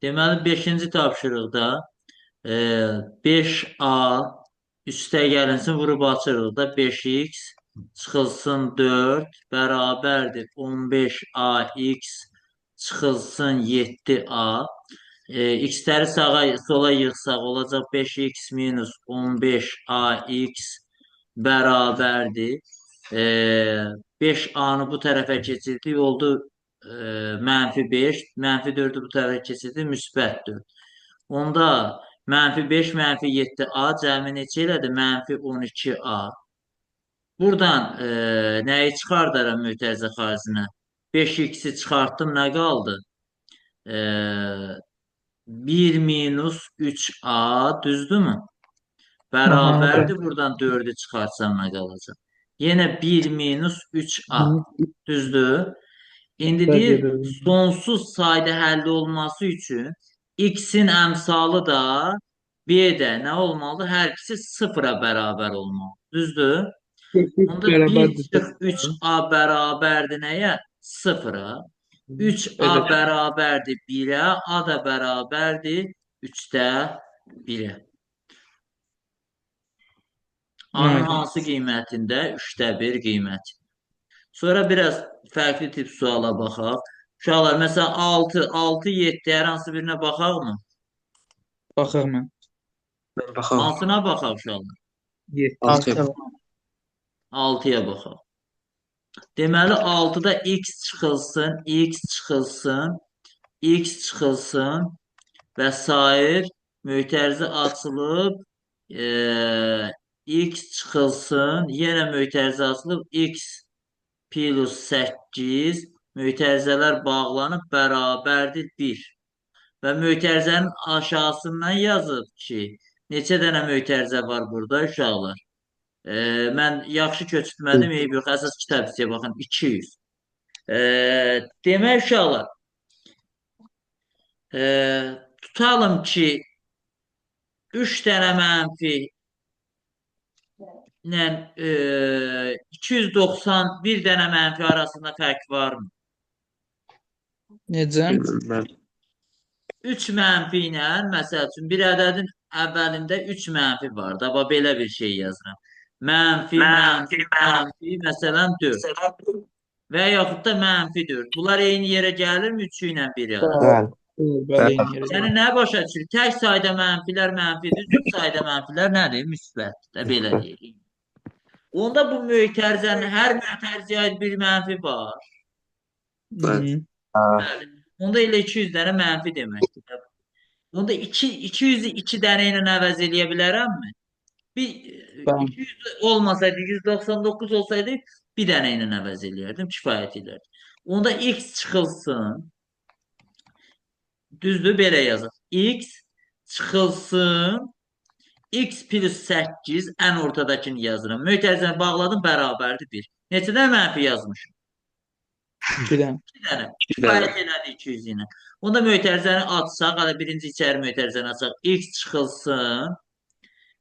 Deməli 5-ci tapşırıqda 5a üstə gəlinsin vurub açırıq da 5x çıxılsın 4 bərabərdir 15ax çıxılsın 7a. X'ləri sağa sola yığsaq olacaq 5x minus 15ax bərabərdir. 5a-nı bu tərəfə keçirdik oldu -5, -4-ü bu tərəfə keçirdik müsbət 4. Onda -5, -7a cəmi neçə elədi? -12a. Buradan nəyi çıxardaram mötərizə xaricinə? 5x-i çıxartdım, nə qaldı? E, 1 minus 3a düzdürmü? Aha, bəli. Bərabərdir. Buradan 4-ü çıxarsam nə qalacaq? Yenə 1 minus 3a düzdür. İndi Bəli, deyir, gedir. sonsuz sayda həlli olması üçün x-in əmsalı da b-də nə olmalıdır? Hər ikisi sıfıra bərabər olmalı. Düzdür? Üç Onda 1 bərabərdir çıx sıfıra. 3a bərabərdir nəyə? Sıfıra. 3a Elə. bərabərdir 1-ə, a da bərabərdir 3-də 1-ə. A-nın Bəli. hansı qiymətində? 3-də 1 qiyməti. Sonra biraz fərqli tip suala baxaq. Uşaqlar, məsələn 6, 7 hər hansı birinə baxaqmı? Baxaq mən. Ben bakalım. Hansına baxaq uşaqlar? 7. Altı yap. 6-ya baxaq. Deməli 6-da x çıxılsın, x çıxılsın, x çıxılsın və sair mötərizə açılıb x çıxılsın, yenə mötərizə açılıb x plus 8 mötərizələr bağlanıb bərabərdir 1. Və mötərizənin aşağısından yazıb ki, neçə dənə mötərizə var burada uşaqlar? Mən yaxşı köçürtmədim, eyb yox, əsas kitab hissəyə baxın, 200. Demək uşaqlar, tutalım ki, 3 dənə mənfi ilə 291 dənə mənfi arasında fərq varmı? Necə? Bilmem ben. 3 mənfi ilə, məsəl üçün, bir ədədin əvvəlində 3 mənfi var da, belə bir şey yazıram. Mənfi, mənfi, mənfi, məsələn 4 və yaxud da mənfi 4. Bunlar eyni yerə gəlirmi 3 ilə 1 arası? Ben. Bəli, eyni yerə Yəni, gəlir. nə başa düşür? Tək sayda mənfilər mənfidir, cüt sayda mənfilər nədir? Müsbətdir, belə deyirik. Onda bu mötərizənin hər mötərizəyə aid bir mənfi var. Ben. Hı. Bəli. Onda elə 200 dənə mənfi deməkdir. Onda 200-ü 2 dənə ilə əvəz eləyə bilərəmmi? Bir Bəli. 200 olmasaydı, 199 olsaydı bir dənə ilə əvəz eləyərdim, kifayət edərdi. Onda x çıxılsın, düzdür, belə yazaq. X çıxılsın, x plus 8, ən ortadakini yazıram. Mötərizəni bağladım, bərabərdir 1. Neçə dənə mənfi yazmışım? 2 dənə. 2 dənə. Kifayət elədi 200 ilə. Onda mötərizəni açsaq, hələ birinci içəri mötərizəni açsaq, x çıxılsın,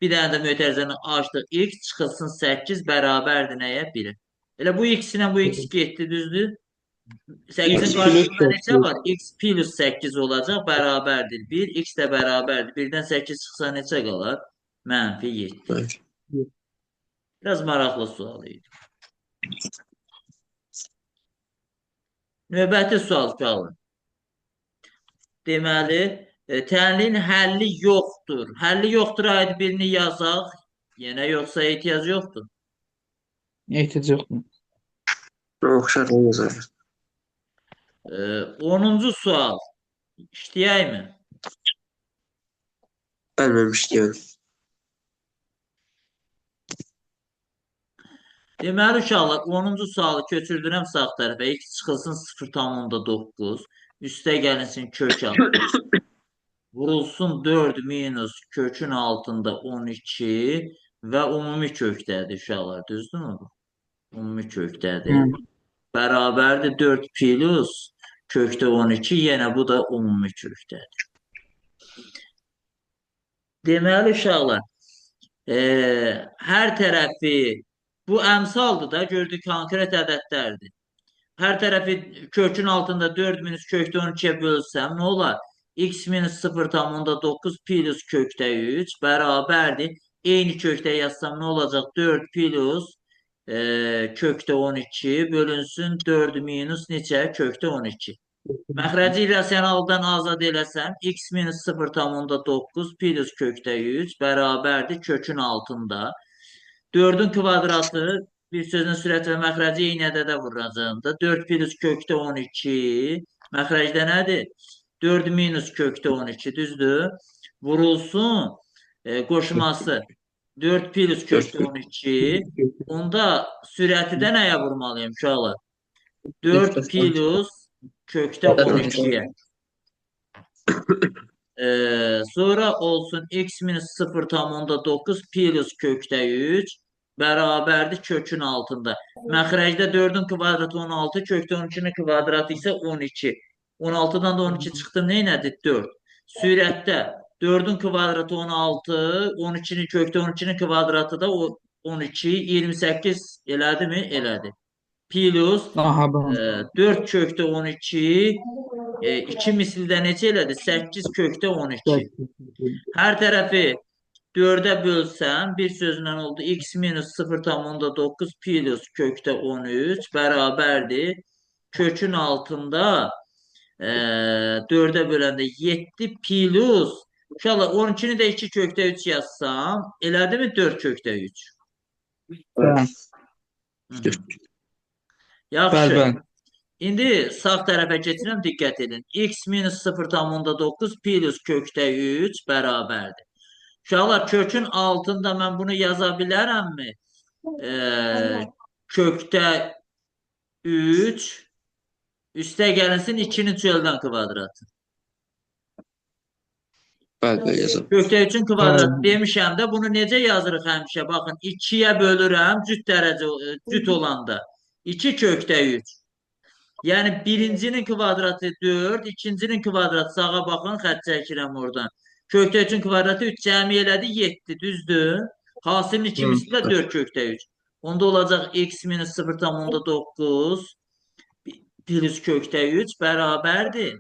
bir dənə də mötərizəni açdıq, x çıxılsın 8 bərabərdir nəyə? 1-ə. Elə bu x ilə bu x getdi, düzdür? 8-in X plus qarşısında neçə 8. var? X plus 8 olacaq, bərabərdir 1. X də bərabərdir. 1-dən 8 çıxsa neçə qalar? -7. Ben. Biraz maraqlı sual idi. Növbəti sual qalır. Deməli, tənliyin həlli yoxdur. Həlli yoxdur aid birini yazaq. Yenə yoxsa ehtiyac yoxdur. Ehtiyac yoxdur. Oxşar yazar. 10-cu sual. İşləyəkmi? Bilmemiştim. Deməli, uşaqlar, 10-cu sualı köçürdürəm sağ tərəfə. X çıxılsın 0,9. Üstə gəlinsin kök altı. Vurulsun 4 minus kökün altında 12 və ümumi kökdədir uşaqlar. Düzdürmü bu? Ümumi kökdədir. Hı. Bərabərdir 4 plus kökdə 12. Yenə bu da ümumi kökdədir. Deməli, uşaqlar, hər tərəfi bu əmsaldır da, gördük konkret ədədlərdir. Hər tərəfi kökün altında 4 minus kökdə 12-yə bölsəm nə olar? x minus 0,9 plus kökdə 3 bərabərdir. Eyni kökdə yazsam nə olacaq? 4 plus kökdə 12 bölünsün 4 minus neçə? Kökdə 12. Məxrəci irrasionaldan azad eləsəm, x minus 0,9 plus kökdə 3 bərabərdir kökün altında. 4'ün kvadratı bir sözün sürət və məxrəci eyni ədədə vuracağında 4 plus kökdə 12 məxrəcdə nədir? 4 minus kökdə 12 düzdür. Vurulsun qoşması 4 plus kökdə 12 onda sürəti də nəyə vurmalıyım uşaqlar? 4 plus kökdə 12'ye. Sonra olsun x minus 0,9 plus kökdə 3 bərabərdir kökün altında. Məxrəcdə 4'ün kvadratı 16, kökdə 12'nin kvadratı isə 12. 16'dan da 12 çıxdı, neynədir? 4. Sürətdə 4'ün kvadratı 16, 12'nin kökdə 12'nin kvadratı da 12, 28 elədi mi? Elədi. Plus Aha, 4 kökdə 12 2 misildə neçə elədi? 8 kökdə 12. Hər tərəfi 4'ə bölsəm, bir sözlə oldu x minus 0,9 plus kökdə 13 bərabərdir. Kökün altında 4'ə böləndə 7 plus uşaqlar 12'ni də 2 kökdə 3 yazsam, elədi mi 4 kökdə 3? Yaxşı. Bəli. İndi sağ tərəfə keçirəm, diqqət edin. X minus 0,9 plus kökdə 3 bərabərdir. Uşaqlar, kökün altında mən bunu yaza bilərəmmi? Kökdə 3 üstə gəlinsin 2'nin çöldən kvadratı. Bəli, yazalım. Kökdə 3'ün kvadratı demişəm də bunu necə yazırıq həmişə? Baxın, 2'yə bölürəm cüt olanda. 2 kökdə 3. Yəni birincinin kvadratı 4, ikincinin kvadratı sağa baxın, xətt çəkirəm oradan. Kökdə 3'ün kvadratı 3 cəmi elədi 7, düzdür? Hasilin 2 misli də 4 kökdə 3. Onda olacaq x minus 0,9 plus kökdə 3 bərabərdir.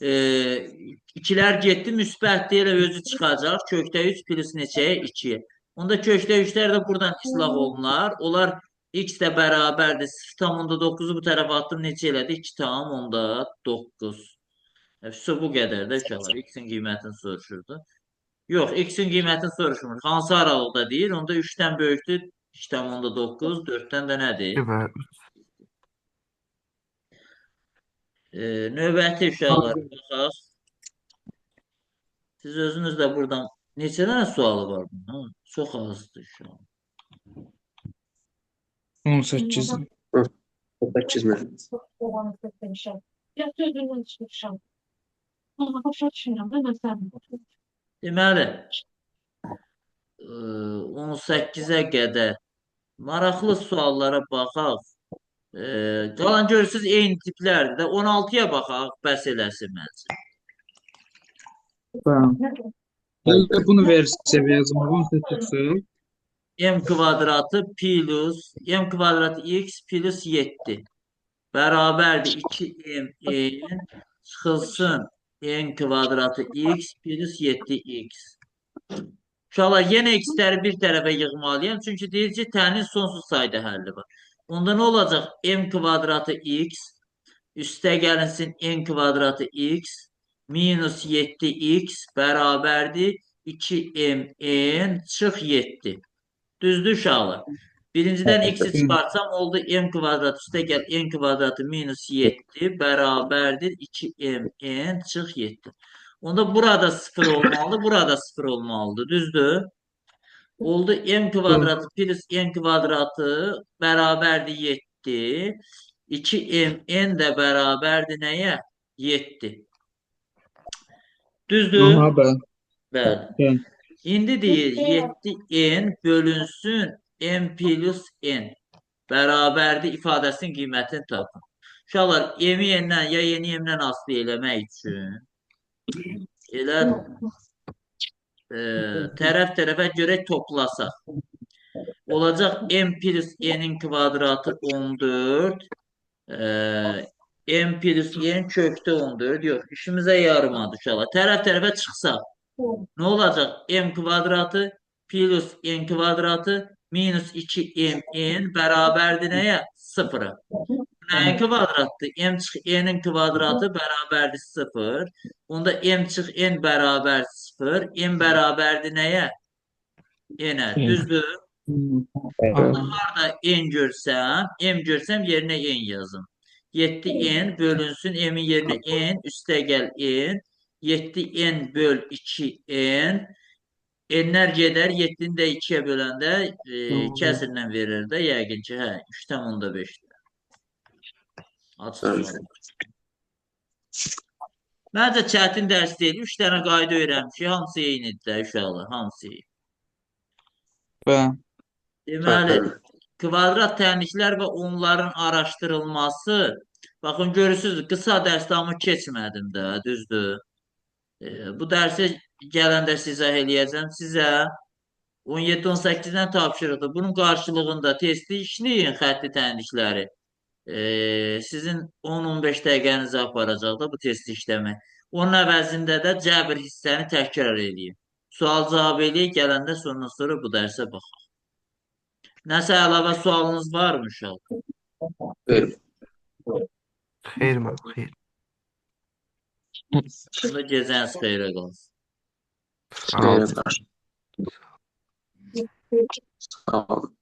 2'lər getdi, müsbətdir, elə özü çıxacaq. Kökdə 3 plus neçəyə? 2'yə. Onda kökdə 3'lər də buradan islah olunar. Onlar x də bərabərdir. 0,9'u bu tərəfə attım. Neçə elədi? 2,9. Bu qədər də uşaqlar. X-in qiymətini soruşurdu. Yox, X-in qiymətini soruşmur. Hansı aralıqda deyir? Onda 3'dən böyükdür. 2,9. 4'dən də nədir? Növbəti uşaqlar. Baxaq. Siz özünüz də buradan neçə dənə sualı var bunun? Çox azdır şu an. 18. 8 mi? Deməli, 18'ə qədər maraqlı suallara baxaq. Qalan görürsünüz eyni tiplərdir də. 16'ya baxaq, bəs eləsin məncə. Bəli. Bunu versiya yazmaq 18. M kvadratı plus M kvadratı x plus 7 bərabərdir 2m çıxılsın n kvadratı x plus 7x. Uşaqlar, yenə x-ləri bir tərəfə yığmalıyam. Çünki deyir ki, tənin sonsuz sayda həlli var. Onda nə olacaq? M kvadratı x üstə gəlinsin n kvadratı x minus 7x bərabərdir 2mn çıx 7. Düzdür uşaqlar. Birincidən x'i çıxarsam oldu m kvadrat üstə gəl n kvadratı minus 7 bərabərdir 2mn çıx 7. Onda burada 0 olmalıdır, burada 0 olmalıdır. Düzdür? Oldu m kvadratı plus n kvadratı bərabərdir 7. 2mn də bərabərdir nəyə? 7. Düzdür? Bəli. İndi deyir 7n bölünsün m plus n bərabərdir ifadəsinin qiymətini tapın. Uşaqlar, m-i n-dən ya yeni m-dən asılı eləmək üçün elə tərəf-tərəfə görə toplasaq. Olacaq m plus n-in kvadratı 14 M plus N kökte 14. Yox, işimizə yarımadı uşaqlar. Tərəf-tərəfə çıxsaq nə olacaq? M kvadratı plus N kvadratı minus 2mn bərabərdir nəyə? Sıfıra. Nəyin kvadratdır? M çıx N'in kvadratı bərabərdir 0. Onda M çıx N bərabər 0. M bərabərdir nəyə? N'ə. Düzdür? Evet. Harda n görsəm, m görsəm yerinə n yazım. 7n bölünsün m'in yerinə n üstəgəl n. 7n böl 2n. N'lər gedər 7-ni də 2-yə böləndə kəsrlə verir də yəqin ki, hə 3,5-dir. Açıq Evet. sual. Məncə çətin dərs deyil. 3 dənə qayda öyrənmişik. Hamısı eynidir də uşaqlar, hamısı eyni. Ben. Deməli, Evet. kvadrat tənliklər və onların araşdırılması. Baxın, görürsünüz, qısa dərsdə amma keçmədim də, düzdür. Bu dərsi gələndə sizə eləyəcəm. Sizə 17-18-dən tapşırıqdır. Bunun qarşılığında testi işləyin, xətti tənlikləri. Sizin 10-15 dəqiqənizi aparacaq da bu testi işləmək. Onun əvəzində də cəbr hissəni təkrar edin. Sual cavab eləyib, gələndə sonra bu dərsə baxaq. Nəsə əlavə sualınız varmı uşaq? Evet. Xeyr mən, xeyr. Bunda gecəniz xeyrə qalsın. Sağ ol. Sağ olun.